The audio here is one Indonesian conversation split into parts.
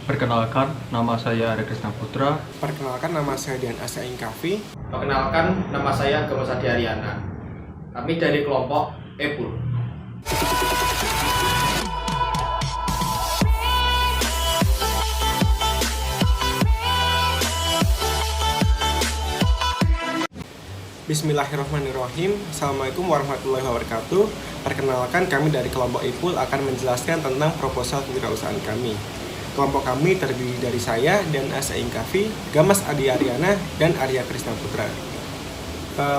Perkenalkan, nama saya Arya Krisna Putra. Perkenalkan, nama saya Dian Asa Ingkafi. Perkenalkan, nama saya Gemas Adi Aryana. Kami dari kelompok Epul. Bismillahirrahmanirrahim. Assalamualaikum warahmatullahi wabarakatuh. Perkenalkan, kami dari kelompok Ipul akan menjelaskan tentang proposal kewirausahaan kami. Kelompok kami terdiri dari saya, Dian Asa Ingkafi, Gemas Adi Aryana, dan Arya Krisna Putra.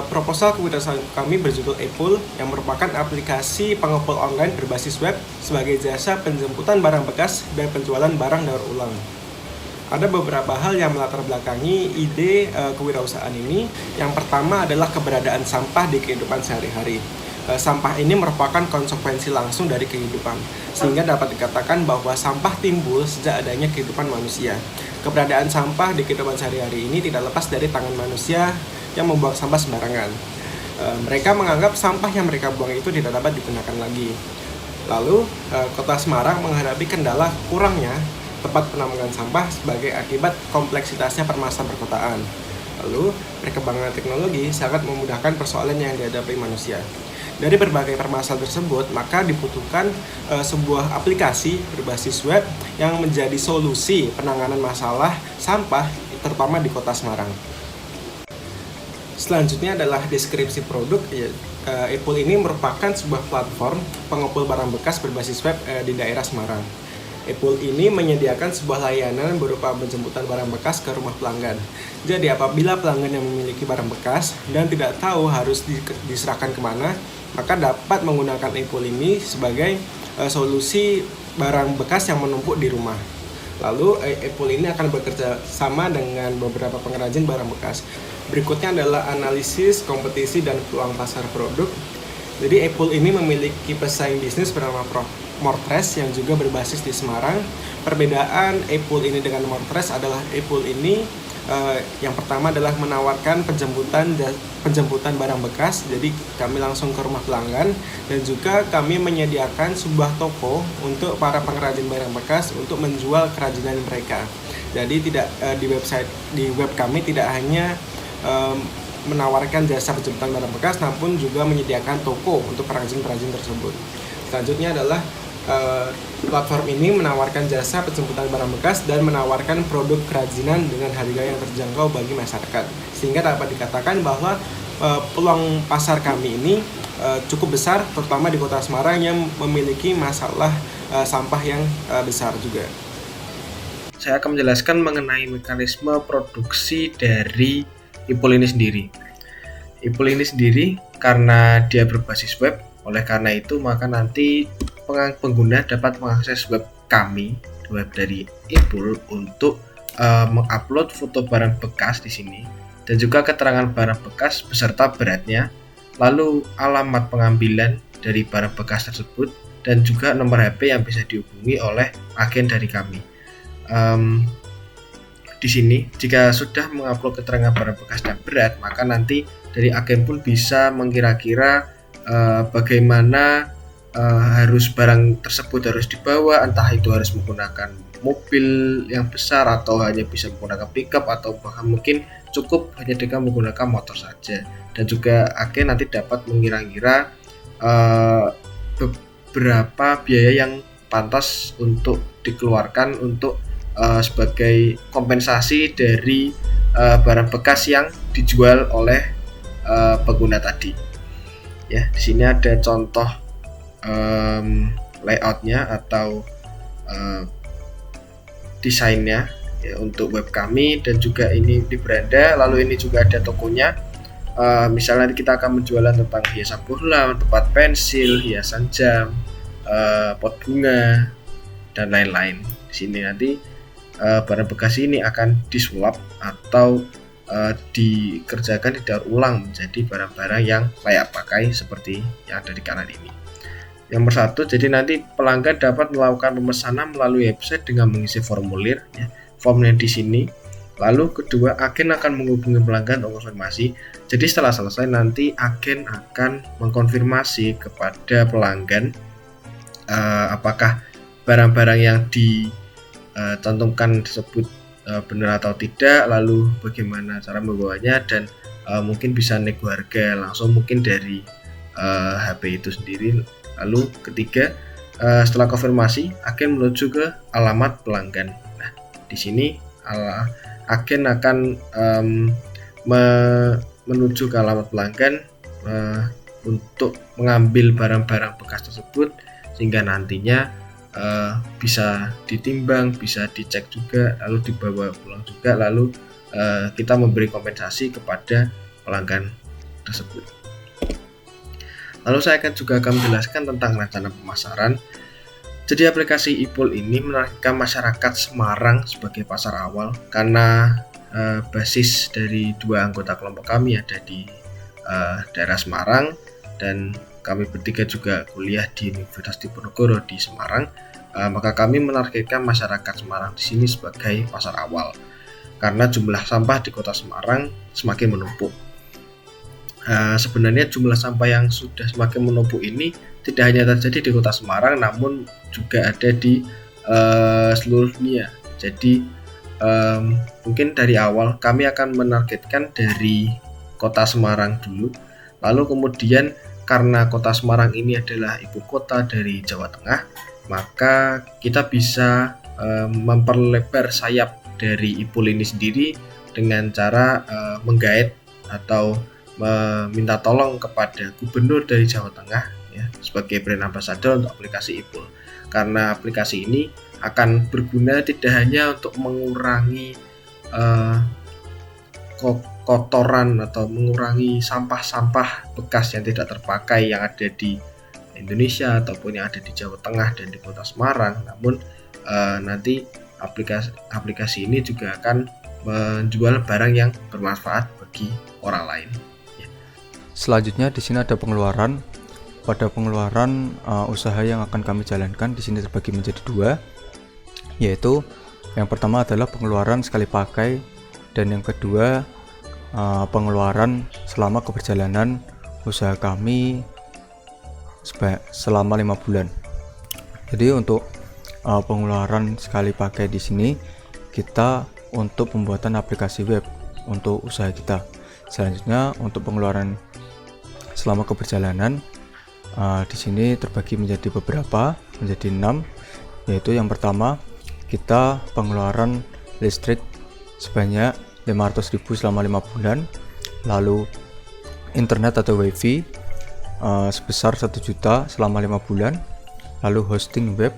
Proposal kewirausahaan kami berjudul Epul, yang merupakan aplikasi pengepul online berbasis web sebagai jasa penjemputan barang bekas dan penjualan barang daur ulang. Ada beberapa hal yang melatar belakangi ide kewirausahaan ini. Yang pertama adalah keberadaan sampah di kehidupan sehari-hari. Sampah ini merupakan konsekuensi langsung dari kehidupan, sehingga dapat dikatakan bahwa sampah timbul sejak adanya kehidupan manusia. Keberadaan sampah di kehidupan sehari-hari ini tidak lepas dari tangan manusia yang membuang sampah sembarangan. Mereka menganggap sampah yang mereka buang itu tidak dapat digunakan lagi. Lalu, Kota Semarang menghadapi kendala kurangnya tempat penampungan sampah sebagai akibat kompleksitasnya permasalahan perkotaan. Lalu, perkembangan teknologi sangat memudahkan persoalan yang dihadapi manusia. Dari berbagai permasalahan tersebut, maka dibutuhkan sebuah aplikasi berbasis web yang menjadi solusi penanganan masalah sampah, terutama di Kota Semarang. Selanjutnya adalah deskripsi produk. Epul ini merupakan sebuah platform pengepul barang bekas berbasis web di daerah Semarang. Epul ini menyediakan sebuah layanan berupa penjemputan barang bekas ke rumah pelanggan. Jadi apabila pelanggan yang memiliki barang bekas dan tidak tahu harus diserahkan kemana, maka dapat menggunakan Epul ini sebagai solusi barang bekas yang menumpuk di rumah. Lalu Epul ini akan bekerja sama dengan beberapa pengrajin barang bekas. Berikutnya adalah analisis, kompetisi, dan peluang pasar produk. Jadi Epul ini memiliki pesaing bisnis bernama Mortres yang juga berbasis di Semarang. Perbedaan Epul ini dengan Mortres adalah Epul ini yang pertama adalah menawarkan penjemputan barang bekas. Jadi kami langsung ke rumah pelanggan, dan juga kami menyediakan sebuah toko untuk para pengrajin barang bekas untuk menjual kerajinan mereka. Jadi tidak di web kami tidak hanya menawarkan jasa penjemputan barang bekas, namun juga menyediakan toko untuk perajin-perajin tersebut. Selanjutnya adalah platform ini menawarkan jasa penjemputan barang bekas dan menawarkan produk kerajinan dengan harga yang terjangkau bagi masyarakat, sehingga dapat dikatakan bahwa peluang pasar kami ini cukup besar, terutama di Kota Semarang yang memiliki masalah sampah yang besar juga. Saya akan menjelaskan mengenai mekanisme produksi dari Epul ini sendiri. Epul ini sendiri karena dia berbasis web, oleh karena itu maka nanti pengguna dapat mengakses web kami, web dari Epul, untuk mengupload foto barang bekas di sini dan juga keterangan barang bekas beserta beratnya, lalu alamat pengambilan dari barang bekas tersebut, dan juga nomor HP yang bisa dihubungi oleh agen dari kami. Di sini jika sudah mengupload keterangan barang bekas dan berat, maka nanti dari agen pun bisa mengkira-kira bagaimana harus barang tersebut harus dibawa, entah itu harus menggunakan mobil yang besar atau hanya bisa menggunakan pickup, atau bahkan mungkin cukup hanya dengan menggunakan motor saja. Dan juga agen nanti dapat mengira-kira beberapa biaya yang pantas untuk dikeluarkan untuk sebagai kompensasi dari barang bekas yang dijual oleh pengguna tadi. Ya, di sini ada contoh layoutnya atau desainnya ya, untuk web kami, dan juga ini di beranda. Lalu ini juga ada tokonya. Misalnya kita akan menjualan tentang hiasan bola, tempat pensil, hiasan jam, pot bunga, dan lain-lain. Di sini nanti barang bekas ini akan disulap atau dikerjakan didaur ulang menjadi barang-barang yang layak pakai seperti yang ada di kanan ini. Yang persatu, jadi nanti pelanggan dapat melakukan pemesanan melalui website dengan mengisi formulir, ya, formnya di sini. Lalu kedua, agen akan menghubungi pelanggan untuk konfirmasi. Jadi setelah selesai nanti agen akan mengkonfirmasi kepada pelanggan apakah barang-barang yang cantumkan tersebut benar atau tidak, lalu bagaimana cara membawanya, dan mungkin bisa nego harga langsung mungkin dari HP itu sendiri. Lalu ketiga, setelah konfirmasi agen menuju ke alamat pelanggan. Nah, di sini agen akan menuju ke alamat pelanggan untuk mengambil barang-barang bekas tersebut, sehingga nantinya bisa ditimbang, bisa dicek juga, lalu dibawa pulang juga, lalu kita memberi kompensasi kepada pelanggan tersebut. Lalu saya akan menjelaskan tentang rencana pemasaran. Jadi aplikasi Ipul ini menargetkan masyarakat Semarang sebagai pasar awal, karena basis dari dua anggota kelompok kami ada di daerah Semarang, dan kami bertiga juga kuliah di Universitas Diponegoro di Semarang. Maka kami menargetkan masyarakat Semarang di sini sebagai pasar awal, karena jumlah sampah di kota Semarang semakin menumpuk. Sebenarnya jumlah sampah yang sudah semakin menumpuk ini tidak hanya terjadi di kota Semarang, namun juga ada di seluruh dunia. Jadi mungkin dari awal kami akan menargetkan dari kota Semarang dulu, lalu kemudian karena kota Semarang ini adalah ibu kota dari Jawa Tengah, maka kita bisa memperlebar sayap dari Ipul ini sendiri dengan cara menggait atau meminta tolong kepada gubernur dari Jawa Tengah ya, sebagai brand ambassador untuk aplikasi Ipul. Karena aplikasi ini akan berguna tidak hanya untuk mengurangi kotoran atau mengurangi sampah-sampah bekas yang tidak terpakai yang ada di Indonesia ataupun yang ada di Jawa Tengah dan di kota Semarang, namun nanti aplikasi ini juga akan menjual barang yang bermanfaat bagi orang lain. Selanjutnya di sini ada pengeluaran. Pada pengeluaran usaha yang akan kami jalankan di sini terbagi menjadi dua, yaitu yang pertama adalah pengeluaran sekali pakai, dan yang kedua pengeluaran selama keberjalanan usaha kami selama 5 bulan. Jadi untuk pengeluaran sekali pakai di sini kita untuk pembuatan aplikasi web untuk usaha kita. Selanjutnya untuk pengeluaran selama keberjalanan di sini terbagi menjadi beberapa, menjadi 6, yaitu yang pertama kita pengeluaran listrik sebanyak 500.000 selama 5 bulan, lalu internet atau wifi sebesar 1 juta selama 5 bulan, lalu hosting web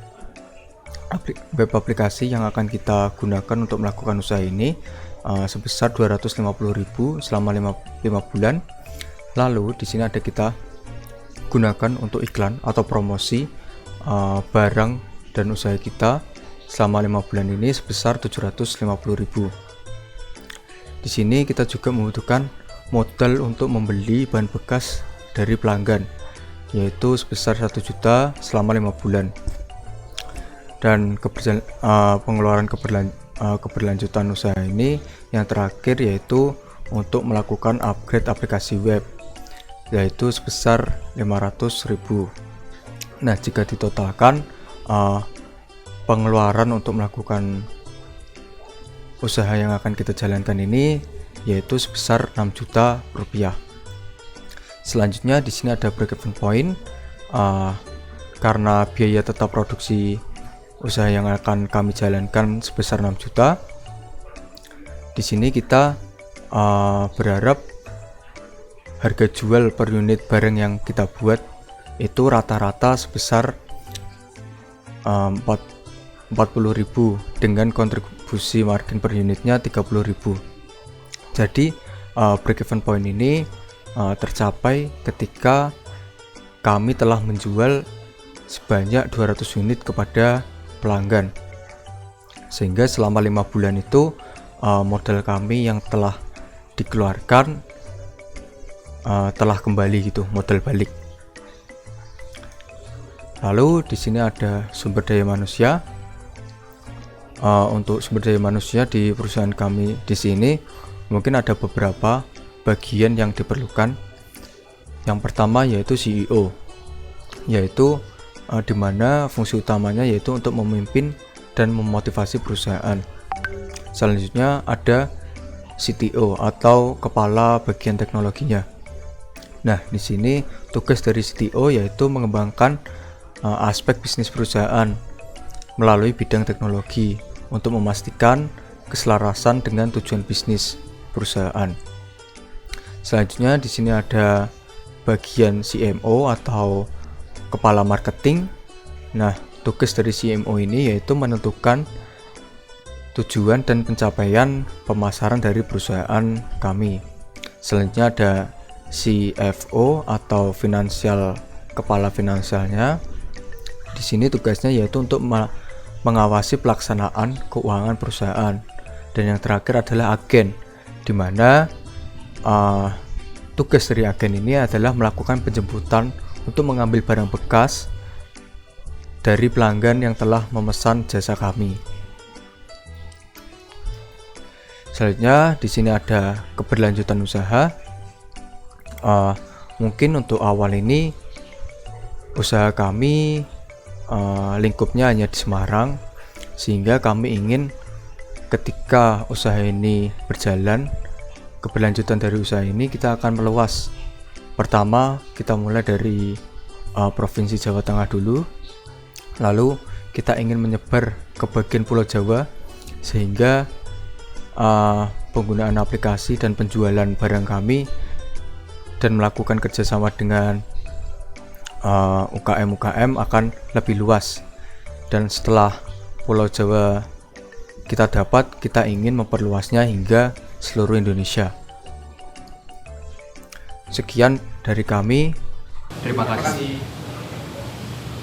aplikasi yang akan kita gunakan untuk melakukan usaha ini sebesar 250.000 selama 5 bulan. Lalu di sini ada kita gunakan untuk iklan atau promosi barang dan usaha kita selama 5 bulan ini sebesar 750.000. Di sini kita juga membutuhkan modal untuk membeli bahan bekas dari pelanggan, yaitu sebesar 1 juta selama 5 bulan. Dan pengeluaran keberlanjutan usaha ini yang terakhir yaitu untuk melakukan upgrade aplikasi web, yaitu sebesar 500.000. Nah, jika ditotalkan pengeluaran untuk melakukan usaha yang akan kita jalankan ini yaitu sebesar 6 juta rupiah. Selanjutnya di sini ada break-even point. Karena biaya tetap produksi usaha yang akan kami jalankan sebesar 6 juta. Di sini kita berharap harga jual per unit barang yang kita buat itu rata-rata sebesar 40.000 dengan kontribusi margin per unitnya 30.000. Jadi break-even point ini tercapai ketika kami telah menjual sebanyak 200 unit kepada pelanggan, sehingga selama 5 bulan itu modal kami yang telah dikeluarkan telah kembali gitu, modal balik. Lalu di sini ada sumber daya manusia. Untuk sumber daya manusia di perusahaan kami di sini mungkin ada beberapa bagian yang diperlukan. Yang pertama yaitu CEO, yaitu di mana fungsi utamanya yaitu untuk memimpin dan memotivasi perusahaan. Selanjutnya ada CTO atau kepala bagian teknologinya. Nah, di sini tugas dari CTO yaitu mengembangkan aspek bisnis perusahaan melalui bidang teknologi untuk memastikan keselarasan dengan tujuan bisnis perusahaan. Selanjutnya di sini ada bagian CMO atau kepala marketing. Nah, tugas dari CMO ini yaitu menentukan tujuan dan pencapaian pemasaran dari perusahaan kami. Selanjutnya ada CFO atau kepala finansialnya. Di sini tugasnya yaitu untuk mengawasi pelaksanaan keuangan perusahaan. Dan yang terakhir adalah agen, di mana tugas dari agen ini adalah melakukan penjemputan untuk mengambil barang bekas dari pelanggan yang telah memesan jasa kami. Selanjutnya di sini ada keberlanjutan usaha. Mungkin untuk awal ini usaha kami lingkupnya hanya di Semarang, sehingga kami ingin ketika usaha ini berjalan, keberlanjutan dari usaha ini kita akan meluas. Pertama kita mulai dari Provinsi Jawa Tengah dulu, lalu kita ingin menyebar ke bagian Pulau Jawa, sehingga penggunaan aplikasi dan penjualan barang kami dan melakukan kerjasama dengan UKM akan lebih luas. Dan setelah Pulau Jawa kita dapat, kita ingin memperluasnya hingga seluruh Indonesia. Sekian dari kami. Terima kasih.